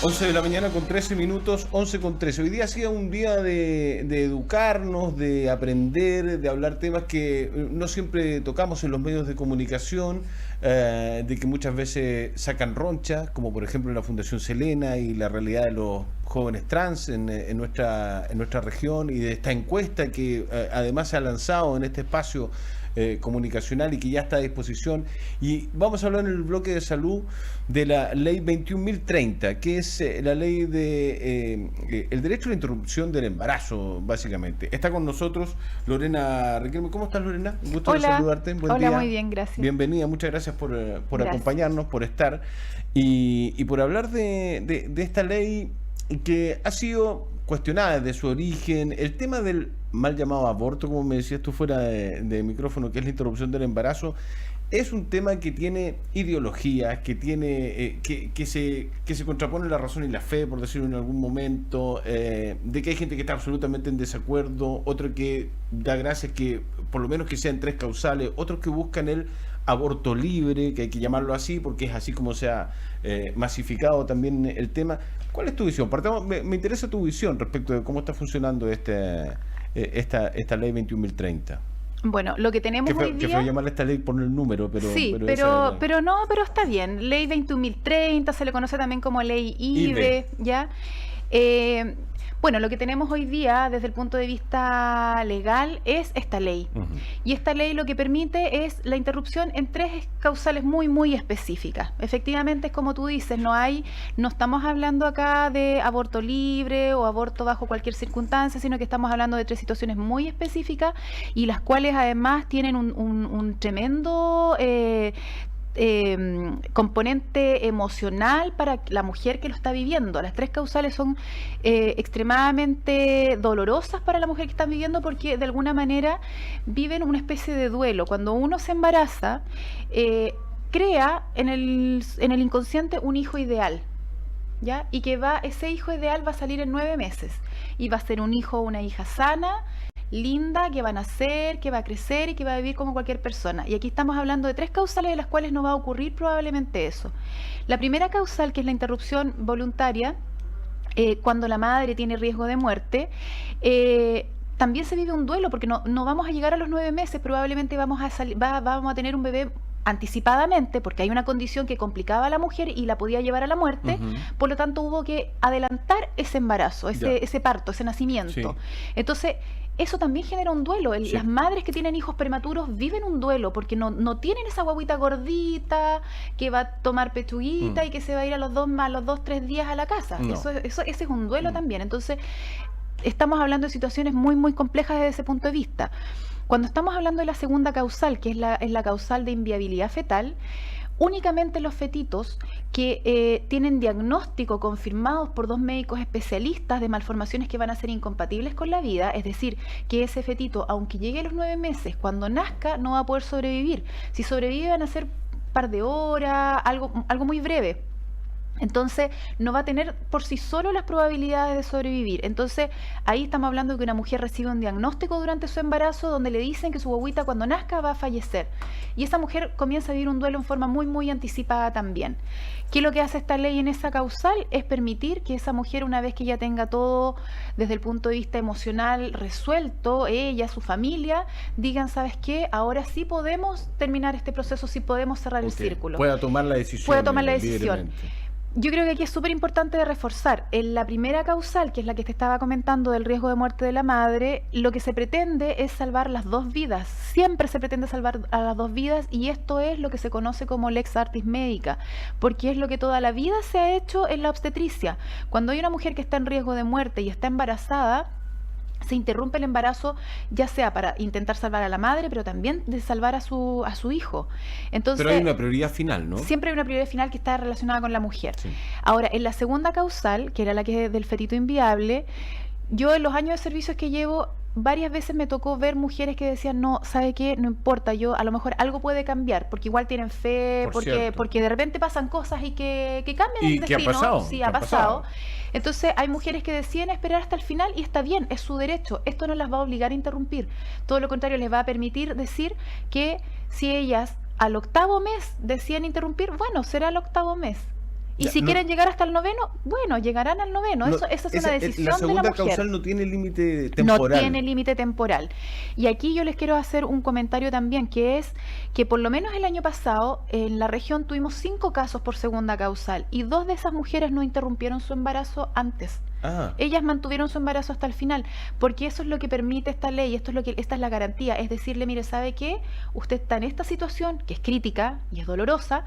11 de la mañana con 13 minutos, 11 con 13. Hoy día ha sido un día de educarnos, de aprender, de hablar temas que no siempre tocamos en los medios de comunicación, de que muchas veces sacan ronchas, como por ejemplo la Fundación Selena y la realidad de los jóvenes trans en nuestra región, y de esta encuesta que además se ha lanzado en este espacio comunicacional y que ya está a disposición. Y vamos a hablar en el bloque de salud de la ley 21.030, que es la ley de el derecho a la interrupción del embarazo, básicamente. Está con nosotros Lorena Riquelme. ¿Cómo estás, Lorena? Un gusto de saludarte. Buen Hola, día. muy bien, gracias. Bienvenida, muchas gracias por Gracias. acompañarnos, por estar y por hablar de esta ley que ha sido cuestionada desde su origen. El tema del mal llamado aborto, como me decías tú fuera de micrófono, que es la interrupción del embarazo, es un tema que tiene ideología, que tiene que se contrapone la razón y la fe, por decirlo en algún momento, de que hay gente que está absolutamente en desacuerdo, otro que da gracias que por lo menos que sean 3 causales, otros que buscan el aborto libre, que hay que llamarlo así porque es así como se ha masificado también el tema. ¿Cuál es tu visión? Partamos, me interesa tu visión respecto de cómo está funcionando esta ley 21.030. Bueno, lo que tenemos hoy Que día... fue llamarle esta ley por el número, pero... Sí, pero está bien. Ley 21.030, se le conoce también como ley IVE, ¿ya? Bueno, lo que tenemos hoy día desde el punto de vista legal es esta ley. Y esta ley lo que permite es la interrupción en 3 causales muy, muy específicas. Efectivamente, es como tú dices, no estamos hablando acá de aborto libre o aborto bajo cualquier circunstancia, sino que estamos hablando de 3 situaciones muy específicas y las cuales además tienen un tremendo... componente emocional para la mujer que lo está viviendo. Las 3 causales son extremadamente dolorosas para la mujer que está viviendo porque de alguna manera viven una especie de duelo. Cuando uno se embaraza, crea en el inconsciente un hijo ideal, ¿ya? Y que ese hijo ideal va a salir en 9 meses y va a ser un hijo o una hija sana, linda, que va a nacer, que va a crecer y que va a vivir como cualquier persona. Y aquí estamos hablando de 3 causales de las cuales no va a ocurrir probablemente eso. La primera causal, que es la interrupción voluntaria, cuando la madre tiene riesgo de muerte, también se vive un duelo porque no vamos a llegar a los 9 meses, probablemente vamos a tener un bebé anticipadamente, porque hay una condición que complicaba a la mujer y la podía llevar a la muerte, por lo tanto hubo que adelantar ese embarazo, ese parto, ese nacimiento. Sí. Entonces, eso también genera un duelo. Sí. Las madres que tienen hijos prematuros viven un duelo porque no tienen esa guaguita gordita que va a tomar pechuguita y que se va a ir a los 2-3 días a la casa. No. Ese es un duelo también. Entonces, estamos hablando de situaciones muy, muy complejas desde ese punto de vista. Cuando estamos hablando de la segunda causal, que es la causal de inviabilidad fetal, únicamente los fetitos que tienen diagnóstico confirmados por 2 médicos especialistas de malformaciones que van a ser incompatibles con la vida, es decir, que ese fetito, aunque llegue a los 9 meses, cuando nazca no va a poder sobrevivir. Si sobrevive van a ser un par de horas, algo muy breve. Entonces no va a tener por sí solo las probabilidades de sobrevivir. Entonces ahí estamos hablando de que una mujer recibe un diagnóstico durante su embarazo donde le dicen que su guaguita cuando nazca va a fallecer. Y esa mujer comienza a vivir un duelo en forma muy, muy anticipada también. ¿Qué es lo que hace esta ley en esa causal? Es permitir que esa mujer, una vez que ya tenga todo desde el punto de vista emocional resuelto, ella, su familia, digan, ¿sabes qué? Ahora sí podemos terminar este proceso, sí podemos cerrar el círculo. Pueda tomar la decisión. Pueda tomar la decisión. Yo creo que aquí es súper importante de reforzar. En la primera causal, que es la que te estaba comentando del riesgo de muerte de la madre, lo que se pretende es salvar las 2 vidas. Siempre se pretende salvar a las 2 vidas y esto es lo que se conoce como lex artis medica, porque es lo que toda la vida se ha hecho en la obstetricia. Cuando hay una mujer que está en riesgo de muerte y está embarazada, se interrumpe el embarazo, ya sea para intentar salvar a la madre, pero también de salvar a su hijo. Entonces, pero hay una prioridad final, ¿no? Siempre hay una prioridad final que está relacionada con la mujer. Sí. Ahora, en la segunda causal, que era la que es del fetito inviable, yo en los años de servicios que llevo, varias veces me tocó ver mujeres que decían, no, ¿sabe qué? No importa, yo a lo mejor algo puede cambiar, porque igual tienen fe, porque de repente pasan cosas y que cambian el destino. ¿Y qué ha pasado? Sí, ha pasado. Entonces hay mujeres que deciden esperar hasta el final y está bien, es su derecho. Esto no las va a obligar a interrumpir. Todo lo contrario, les va a permitir decir que si ellas al 8º mes deciden interrumpir, bueno, será el 8º mes. Y Ya, si no- quieren llegar hasta el noveno, bueno, llegarán al noveno. no, Esa es una la decisión de la segunda mujer. causal no tiene límite No temporal. tiene límite temporal. Y aquí yo les quiero hacer un comentario también, que es que por lo menos el año pasado en la región tuvimos 5 casos por segunda causal y 2 de esas mujeres no interrumpieron su embarazo antes. Ah, Ellas mantuvieron su embarazo hasta el final, porque eso es lo que permite esta ley, esta es la garantía, es decirle, mire, ¿sabe qué? Usted está en esta situación, que es crítica y es dolorosa,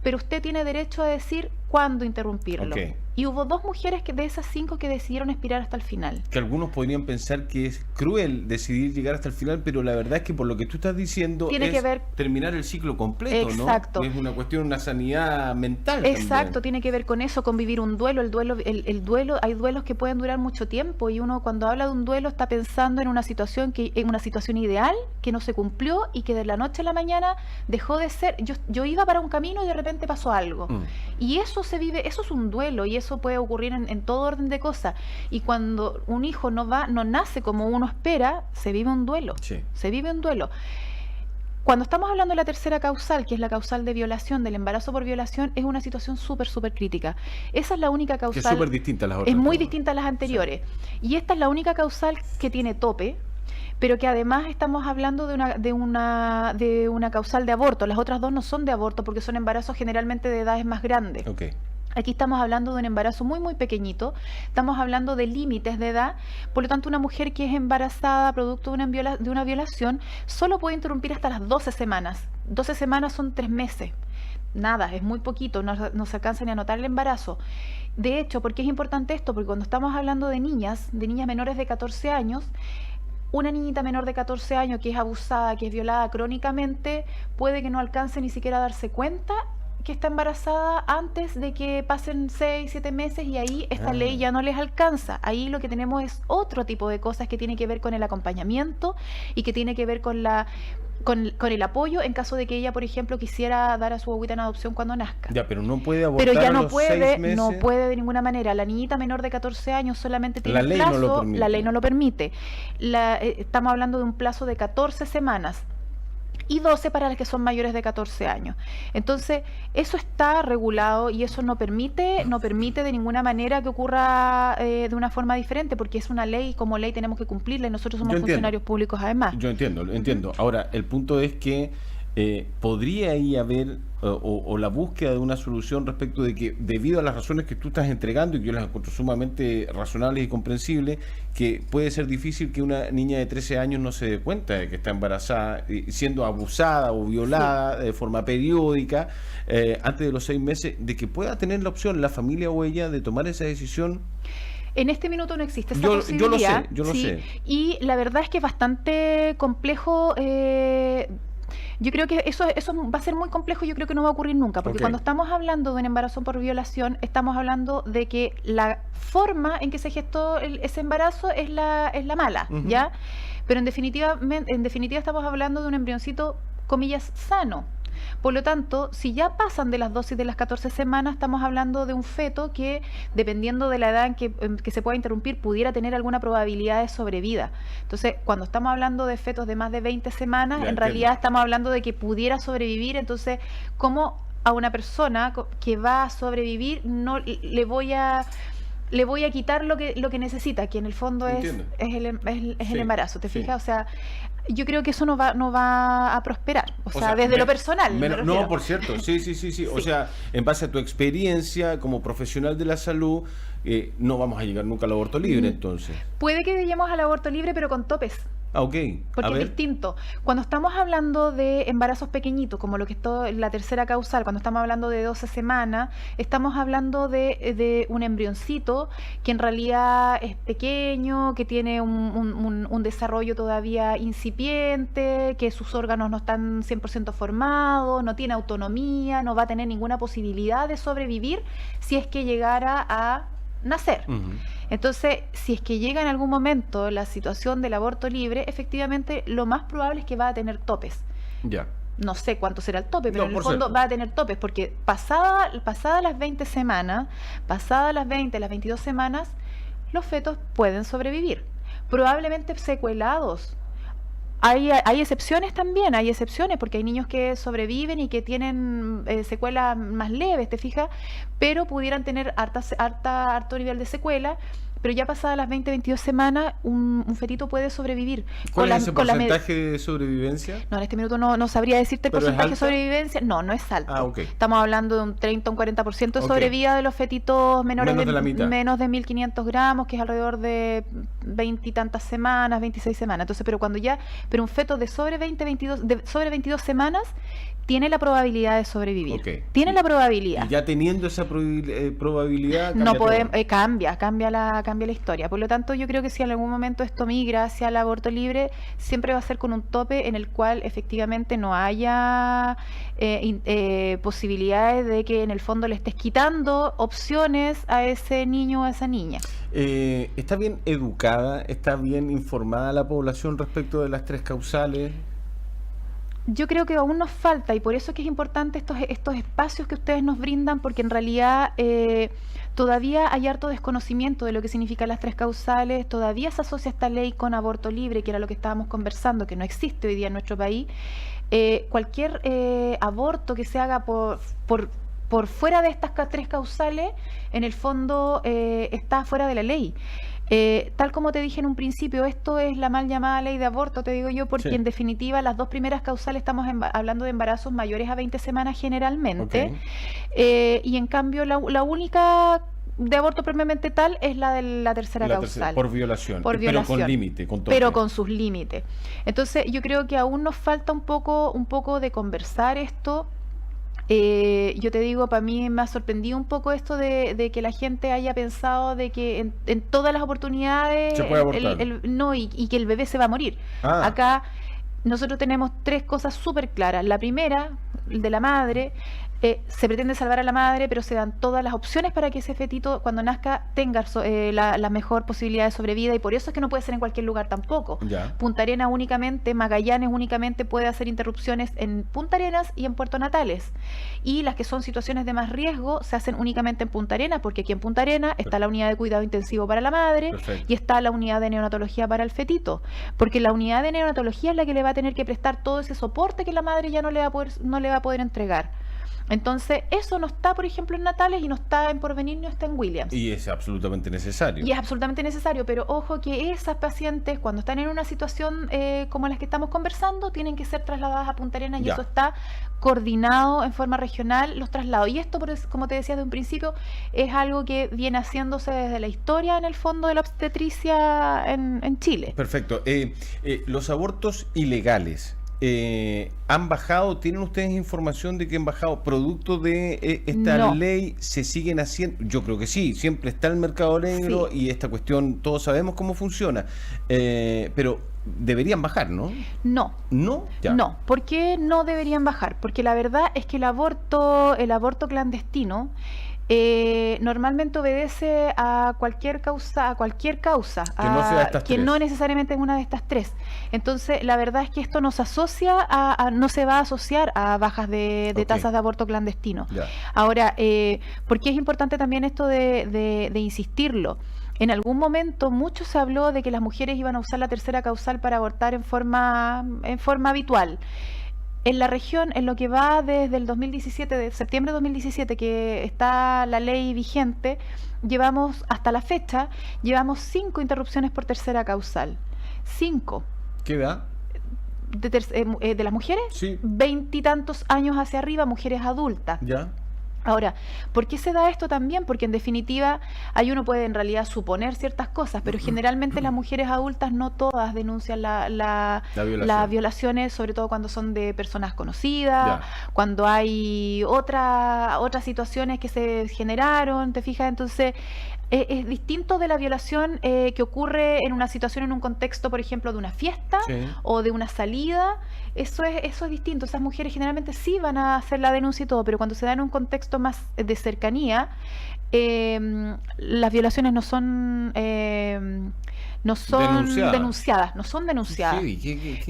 pero usted tiene derecho a decir cuándo interrumpirlo. Ok. Y hubo 2 mujeres de esas 5 que decidieron expirar hasta el final. que algunos podrían pensar que es cruel decidir llegar hasta el final, pero la verdad es que por lo que tú estás diciendo Tiene es que ver- terminar el ciclo completo, Exacto. ¿no? Es una cuestión, una sanidad mental Exacto, también. tiene que ver con eso, con vivir un duelo. El duelo, hay duelos que pueden durar mucho tiempo y uno cuando habla de un duelo está pensando en una situación ideal que no se cumplió y que de la noche a la mañana dejó de ser. Yo iba para un camino y de repente pasó algo. Mm. Y eso se vive, eso es un duelo y eso puede ocurrir en todo orden de cosas. Y cuando un hijo no nace como uno espera, se vive un duelo. Sí. Se vive un duelo. Cuando estamos hablando de la tercera causal, que es la causal de violación, del embarazo por violación, es una situación súper, súper crítica. Esa es la única Que es causal. súper distinta a las otras. Es muy ¿no? distinta a las anteriores. Y esta es la única causal que tiene tope, pero que además estamos hablando de una causal de aborto. Las otras 2 no son de aborto porque son embarazos generalmente de edades más grandes. Ok. Aquí estamos hablando de un embarazo muy, muy pequeñito, estamos hablando de límites de edad, por lo tanto una mujer que es embarazada producto de una violación solo puede interrumpir hasta las 12 semanas. 12 semanas son 3 meses. Nada, es muy poquito, no se alcanza ni a notar el embarazo. De hecho, ¿por qué es importante esto? Porque cuando estamos hablando de niñas menores de 14 años, una niñita menor de 14 años que es abusada, que es violada crónicamente, puede que no alcance ni siquiera a darse cuenta que está embarazada antes de que pasen 6, 7 meses y ahí esta ley ya no les alcanza. Ahí lo que tenemos es otro tipo de cosas que tiene que ver con el acompañamiento y que tiene que ver con el apoyo en caso de que ella, por ejemplo, quisiera dar a su guaguita en adopción cuando nazca. Ya, pero no puede abortar Pero ya a no los puede, 6 meses. no puede de ninguna manera. La niñita menor de 14 años solamente tiene La ley plazo, no lo permite. la ley no lo permite. Estamos hablando de un plazo de 14 semanas y 12 para las que son mayores de 14 años. Entonces, eso está regulado y eso no permite de ninguna manera que ocurra de una forma diferente, porque es una ley, como ley tenemos que cumplirla y nosotros somos Yo entiendo. funcionarios públicos además. Yo entiendo. Ahora, el punto es que podría ahí haber o la búsqueda de una solución respecto de que, debido a las razones que tú estás entregando, y que yo las encuentro sumamente razonables y comprensibles, que puede ser difícil que una niña de 13 años no se dé cuenta de que está embarazada, siendo abusada o violada de forma periódica, antes de los 6 meses, de que pueda tener la opción, la familia o ella, de tomar esa decisión. En este minuto no existe esa Yo lo posibilidad. sé, yo lo sé. Y la verdad es que es bastante complejo. Yo creo que eso va a ser muy complejo, yo creo que no va a ocurrir nunca, porque Ok. cuando estamos hablando de un embarazo por violación, estamos hablando de que la forma en que se gestó ese embarazo es la mala, Ujú. ¿ya? Pero en definitiva estamos hablando de un embrioncito, comillas, sano. Por lo tanto, si ya pasan de las dosis de las 14 semanas, estamos hablando de un feto que, dependiendo de la edad en que se pueda interrumpir, pudiera tener alguna probabilidad de sobrevida. Entonces, cuando estamos hablando de fetos de más de 20 semanas, Ya en entiendo. realidad estamos hablando de que pudiera sobrevivir. Entonces, ¿cómo a una persona que va a sobrevivir no le voy a quitar lo que necesita, que en el fondo es Entiendo. el Sí, embarazo, ¿te sí. fijas? O sea, yo creo que eso no va a prosperar, o sea, desde me- lo personal. me no, refiero. por cierto, sí. O Sí. sea, en base a tu experiencia como profesional de la salud, no vamos a llegar nunca al aborto libre, entonces. Puede que lleguemos al aborto libre, pero con topes. Ah, ok. Porque A es ver. distinto. Cuando estamos hablando de embarazos pequeñitos, como lo que es la tercera causal, cuando estamos hablando de 12 semanas, estamos hablando de un embrioncito que en realidad es pequeño, que tiene un desarrollo todavía incipiente, que sus órganos no están 100% formados, no tiene autonomía, no va a tener ninguna posibilidad de sobrevivir si es que llegara a nacer. Ujú. Entonces, si es que llega en algún momento la situación del aborto libre, efectivamente lo más probable es que va a tener topes. Ya. No sé cuánto será el tope, pero No, en el por fondo cierto. va a tener topes, porque pasadas las 20 semanas, pasadas las 22 semanas, los fetos pueden sobrevivir. Probablemente secuelados, Hay excepciones también, hay excepciones, porque hay niños que sobreviven y que tienen secuelas más leves, ¿te fijas? Pero pudieran tener harto nivel de secuela, pero ya pasadas las 20-22 semanas, un fetito puede sobrevivir. ¿Cuál es ese porcentaje de sobrevivencia? No, en este minuto no sabría decirte el porcentaje de sobrevivencia. No es alto. Ah, okay. Estamos hablando de un 30 o un 40% de sobrevida de los fetitos menores de la mitad. Menos de 1.500 gramos, que es alrededor de 20 y tantas semanas, 26 semanas. Entonces, pero un feto de sobre 22 semanas tiene la probabilidad de sobrevivir. Okay. Tiene la probabilidad. Y ya teniendo esa probabilidad, no podemos, cambia la historia. Por lo tanto, yo creo que si en algún momento esto migra hacia el aborto libre, siempre va a ser con un tope en el cual efectivamente no haya posibilidades de que en el fondo le estés quitando opciones a ese niño o a esa niña. ¿Está bien educada, está bien informada la población respecto de las 3 causales? Yo creo que aún nos falta, y por eso es que es importante estos espacios que ustedes nos brindan, porque en realidad todavía hay harto desconocimiento de lo que significan las 3 causales, todavía se asocia esta ley con aborto libre, que era lo que estábamos conversando, que no existe hoy día en nuestro país. Cualquier aborto que se haga por fuera de estas 3 causales, en el fondo está fuera de la ley. Tal como te dije en un principio, esto es la mal llamada ley de aborto, te digo yo, porque en definitiva las 2 primeras causales estamos hablando de embarazos mayores a 20 semanas generalmente, y en cambio la única de aborto propiamente tal es la de la tercera causal. Por violación. Pero con límite, pero con sus límites. Entonces yo creo que aún nos falta un poco de conversar esto. Yo te digo, para mí me ha sorprendido un poco esto de que la gente haya pensado de que en todas las oportunidades se puede abortar. Y que el bebé se va a morir. Acá nosotros tenemos 3 cosas súper claras. La primera, de la madre, se pretende salvar a la madre, pero se dan todas las opciones para que ese fetito cuando nazca tenga la mejor posibilidad de sobrevida, y por eso es que no puede ser en cualquier lugar tampoco. Punta Arenas únicamente, Magallanes únicamente puede hacer interrupciones en Punta Arenas y en Puerto Natales, y las que son situaciones de más riesgo se hacen únicamente en Punta Arenas, porque aquí en Punta Arenas está la unidad de cuidado intensivo para la madre. Y está la unidad de neonatología para el fetito, porque la unidad de neonatología es la que le va a tener que prestar todo ese soporte que la madre ya no le va a poder entregar. Entonces, eso no está, por ejemplo, en Natales, y no está en Porvenir, no está en Williams. Y es absolutamente necesario. Y es absolutamente necesario, pero ojo que esas pacientes, cuando están en una situación como las que estamos conversando, tienen que ser trasladadas a Punta Arenas, y eso está coordinado en forma regional, los traslados. Y esto, como te decía desde un principio, es algo que viene haciéndose desde la historia, en el fondo, de la obstetricia en Chile. Perfecto. Los abortos ilegales ¿han bajado? ¿Tienen ustedes información de que han bajado producto de esta ley? ¿Se siguen haciendo? Yo creo que sí, siempre está el mercado negro y esta cuestión, todos sabemos cómo funciona, pero deberían bajar, ¿no? No. ¿No? No. ¿Por qué no deberían bajar? Porque la verdad es que el aborto clandestino normalmente obedece a cualquier causa, que no sea estas que 3. No necesariamente es una de estas 3. Entonces, la verdad es que esto no se asocia no se va a asociar a bajas de tasas de aborto clandestino. Ahora, ¿por qué es importante también esto de insistirlo? En algún momento mucho se habló de que las mujeres iban a usar la tercera causal para abortar en forma habitual. En la región, en lo que va desde el 2017, de septiembre de 2017, que está la ley vigente, hasta la fecha, llevamos 5 interrupciones por tercera causal. 5. ¿Qué edad? De las mujeres, sí. 20 y tantos años hacia arriba, mujeres adultas. Ahora, ¿por qué se da esto también? Porque en definitiva, ahí uno puede en realidad suponer ciertas cosas, pero generalmente las mujeres adultas no todas denuncian las violaciones, sobre todo cuando son de personas conocidas, cuando hay otras situaciones que se generaron, ¿te fijas? Entonces, es distinto de la violación que ocurre en una situación, en un contexto, por ejemplo, de una fiesta o de una salida. Eso es distinto. Esas mujeres generalmente sí van a hacer la denuncia y todo, pero cuando se da en un contexto más de cercanía, las violaciones no son denunciadas.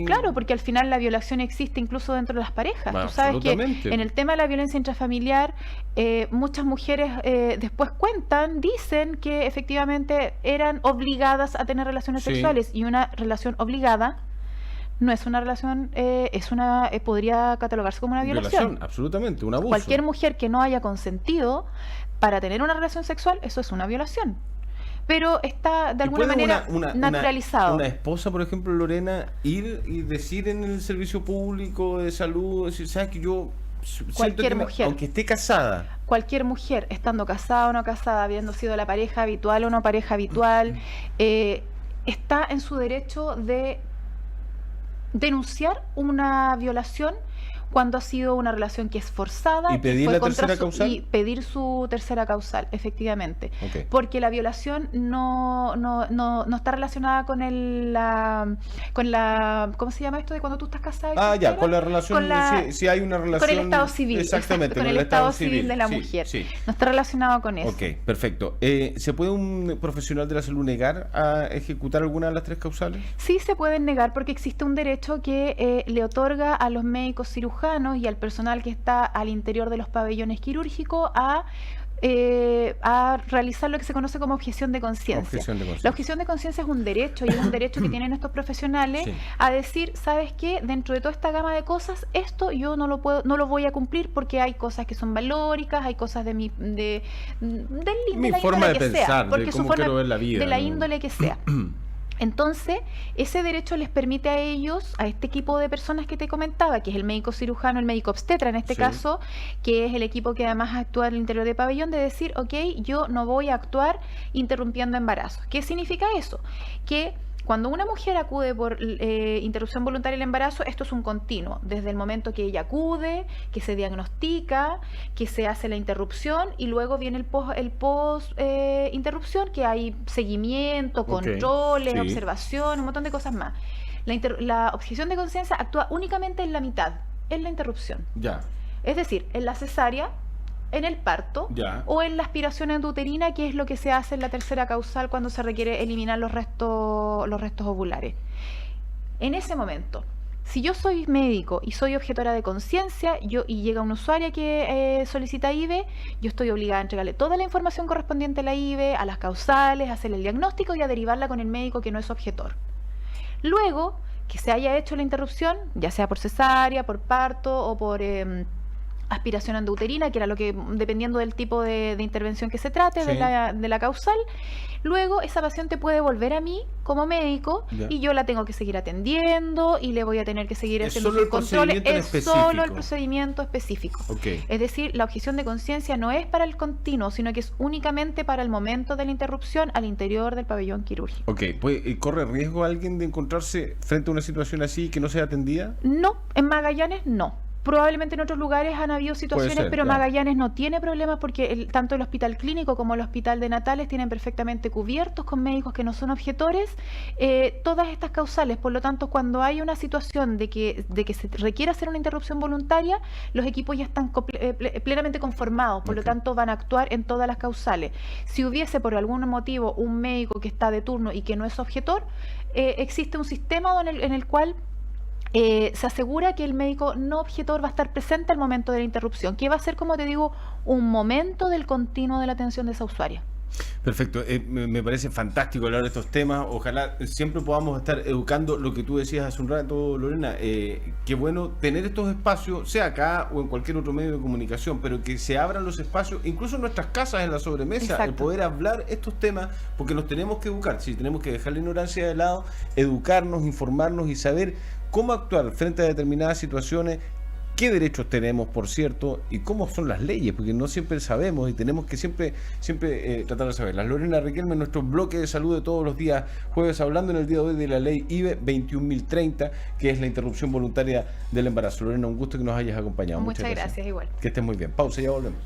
Claro, porque al final la violación existe incluso dentro de las parejas. Tú sabes que en el tema de la violencia intrafamiliar, muchas mujeres después dicen que efectivamente eran obligadas a tener relaciones sexuales, y una relación obligada no es una relación, podría catalogarse como una violación. Absolutamente, un abuso. Cualquier mujer que no haya consentido para tener una relación sexual, eso es una violación. Pero está de alguna manera naturalizado. Una esposa, por ejemplo, Lorena, ir y decir en el servicio público de salud, decir, ¿sabes que yo cualquier mujer, aunque esté casada? Cualquier mujer, estando casada o no casada, habiendo sido la pareja habitual o no pareja habitual, está en su derecho de denunciar una violación cuando ha sido una relación que es forzada y pedir la tercera causal, y pedir su tercera causal, efectivamente, porque la violación no está relacionada con la ¿cómo se llama esto de cuando tú estás casada? Con la relación, si hay una relación con el estado civil, exactamente, con el estado civil de la mujer, no está relacionado con eso. Perfecto. ¿Se puede un profesional de la salud negar a ejecutar alguna de las tres causales? Sí, se pueden negar porque existe un derecho que le otorga a los médicos cirujanos y al personal que está al interior de los pabellones quirúrgicos a realizar lo que se conoce como objeción de conciencia. La objeción de conciencia es un derecho y es un derecho que tienen estos profesionales a decir, ¿sabes qué? Dentro de toda esta gama de cosas, esto yo no lo voy a cumplir porque hay cosas que son valóricas, hay cosas de mi forma de pensar, porque de cómo quiero ver la vida, de la índole que sea. Entonces, ese derecho les permite a ellos, a este equipo de personas que te comentaba, que es el médico cirujano, el médico obstetra en este caso, que es el equipo que además actúa en el interior del pabellón, de decir, ok, yo no voy a actuar interrumpiendo embarazos. ¿Qué significa eso? Que cuando una mujer acude por interrupción voluntaria del embarazo, esto es un continuo, desde el momento que ella acude, que se diagnostica, que se hace la interrupción y luego viene el post interrupción, que hay seguimiento, controles, observación, un montón de cosas más. La objeción de conciencia actúa únicamente en la mitad, en la interrupción. Es decir, en la cesárea, en el parto o en la aspiración endouterina, que es lo que se hace en la tercera causal cuando se requiere eliminar los restos ovulares. En ese momento, si yo soy médico y soy objetora de conciencia y llega una usuaria que solicita IVE, yo estoy obligada a entregarle toda la información correspondiente a la IVE, a las causales, a hacerle el diagnóstico y a derivarla con el médico que no es objetor. Luego que se haya hecho la interrupción, ya sea por cesárea, por parto o por aspiración endouterina, que era lo que, dependiendo del tipo de intervención que se trate, de la causal, luego esa paciente puede volver a mí como médico y yo la tengo que seguir atendiendo y le voy a tener que seguir haciendo sus controles. Es solo el procedimiento específico. Es decir, la objeción de conciencia no es para el continuo, sino que es únicamente para el momento de la interrupción al interior del pabellón quirúrgico. ¿Corre riesgo alguien de encontrarse frente a una situación así que no sea atendida? No, en Magallanes no. Probablemente en otros lugares han habido situaciones, pero Magallanes no tiene problemas porque tanto el hospital clínico como el hospital de natales tienen perfectamente cubiertos con médicos que no son objetores todas estas causales. Por lo tanto, cuando hay una situación de que se requiere hacer una interrupción voluntaria, los equipos ya están plenamente conformados, por lo tanto van a actuar en todas las causales. Si hubiese por algún motivo un médico que está de turno y que no es objetor, existe un sistema en el cual se asegura que el médico no objetor va a estar presente al momento de la interrupción, que va a ser, como te digo, un momento del continuo de la atención de esa usuaria. Perfecto, me parece fantástico hablar de estos temas. Ojalá siempre podamos estar educando lo que tú decías hace un rato, Lorena. Qué bueno tener estos espacios, sea acá o en cualquier otro medio de comunicación, pero que se abran los espacios, incluso en nuestras casas, en la sobremesa, el poder hablar estos temas, porque nos tenemos que educar. Sí, tenemos que dejar la ignorancia de lado, educarnos, informarnos y saber cómo actuar frente a determinadas situaciones, qué derechos tenemos, por cierto, y cómo son las leyes, porque no siempre sabemos y tenemos que siempre tratar de saberlas. Lorena Riquelme, en nuestro bloque de salud de todos los días jueves, hablando en el día de hoy de la ley IVE 21.030, que es la interrupción voluntaria del embarazo. Lorena, un gusto que nos hayas acompañado. Muchas gracias, igual. Que estés muy bien. Pausa y ya volvemos.